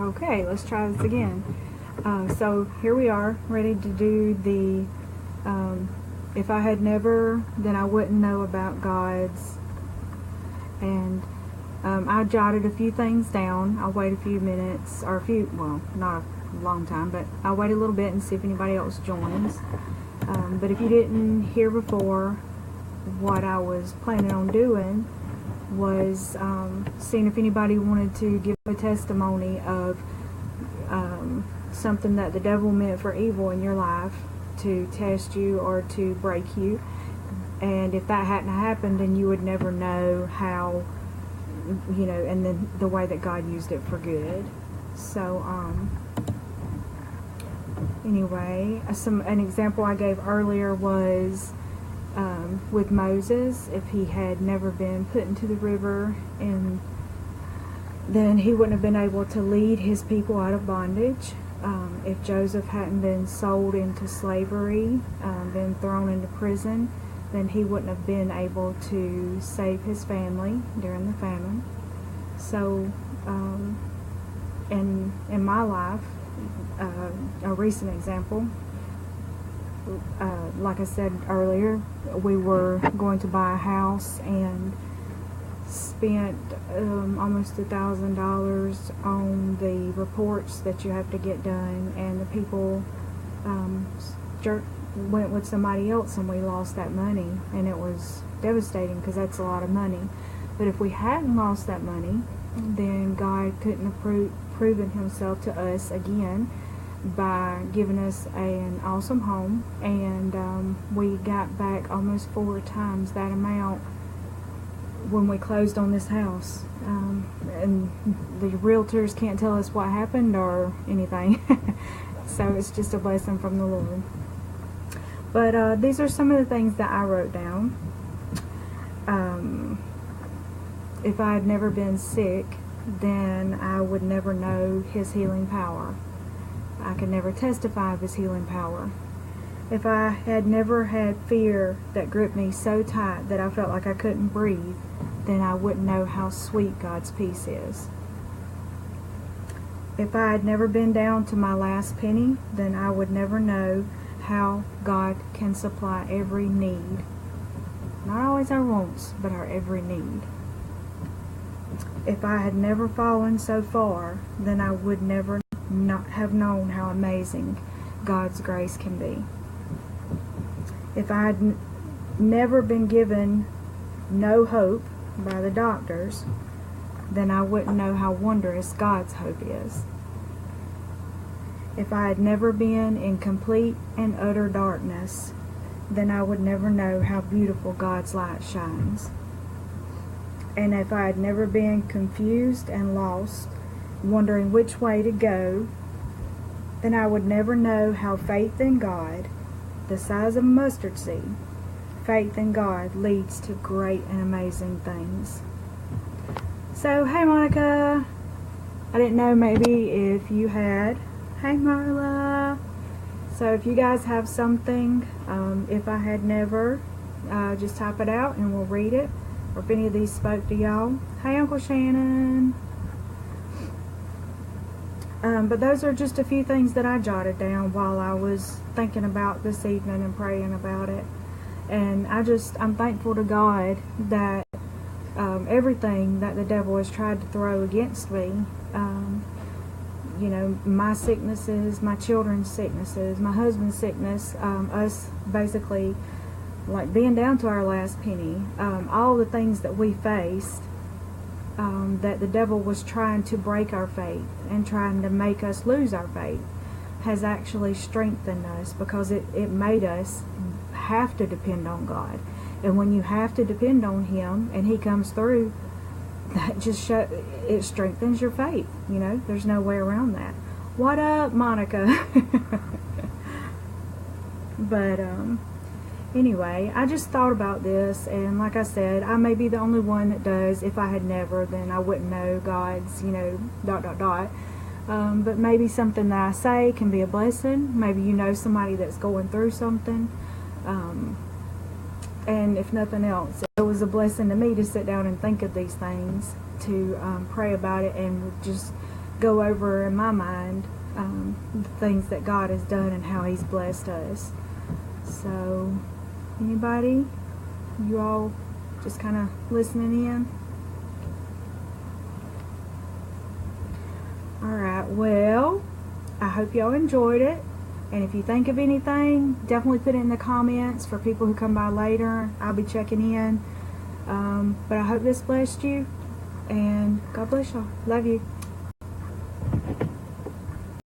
Okay, let's try this again. So here we are, ready to do the if I had never, then I wouldn't know about God's. And I jotted a few things down. I'll wait a few minutes, or well, not a long time, but I'll wait a little bit and see if anybody else joins. But if you didn't hear before, what I was planning on doing was seeing if anybody wanted to give a testimony of something that the devil meant for evil in your life, to test you or to break you. And if that hadn't happened, then you would never know how, and then the way that God used it for good. So anyway, an example I gave earlier was with Moses. If he had never been put into the river, and then he wouldn't have been able to lead his people out of bondage. If Joseph hadn't been sold into slavery, been thrown into prison, then he wouldn't have been able to save his family during the famine. So in my life, a recent example, like I said earlier, we were going to buy a house and spent almost $1,000 on the reports that you have to get done, and the people went with somebody else, and we lost that money, and it was devastating because that's a lot of money. But if we hadn't lost that money, then God couldn't have proven himself to us again by giving us an awesome home, and we got back almost 4 times that amount when we closed on this house. And the realtors can't tell us what happened or anything. So it's just a blessing from the Lord. But these are some of the things that I wrote down. If I had never been sick, then I would never know his healing power. I could never testify of his healing power. If I had never had fear that gripped me so tight that I felt like I couldn't breathe, then I wouldn't know how sweet God's peace is. If I had never been down to my last penny, then I would never know how God can supply every need. Not always our wants, but our every need. If I had never fallen so far, then I would never not have known how amazing God's grace can be. If I had never been given no hope by the doctors, then I wouldn't know how wondrous God's hope is. If I had never been in complete and utter darkness, then I would never know how beautiful God's light shines. And if I had never been confused and lost, wondering which way to go, then I would never know how faith in God, the size of a mustard seed, faith in God leads to great and amazing things. So, hey Monica, I didn't know maybe if you had. Hey Marla. So if you guys have something, if I had never, just type it out and we'll read it. Or if any of these spoke to y'all. Hey Uncle Shannon. But those are just a few things that I jotted down while I was thinking about this evening and praying about it. And I'm thankful to God that everything that the devil has tried to throw against me, my sicknesses, my children's sicknesses, my husband's sickness, us basically like being down to our last penny, all the things that we faced, that the devil was trying to break our faith and trying to make us lose our faith, has actually strengthened us, because it made us have to depend on God. And when you have to depend on him and he comes through, that just it strengthens your faith. There's no way around that. What up, Monica? But anyway, I just thought about this, and like I said, I may be the only one that does. If I had never, then I wouldn't know God's, but maybe something that I say can be a blessing. Maybe somebody that's going through something. And if nothing else, it was a blessing to me to sit down and think of these things, to pray about it, and just go over in my mind the things that God has done and how He's blessed us. So, anybody? You all just kind of listening in? Alright, well, I hope y'all enjoyed it. And if you think of anything, definitely put it in the comments for people who come by later. I'll be checking in. But I hope this blessed you. And God bless y'all. Love you.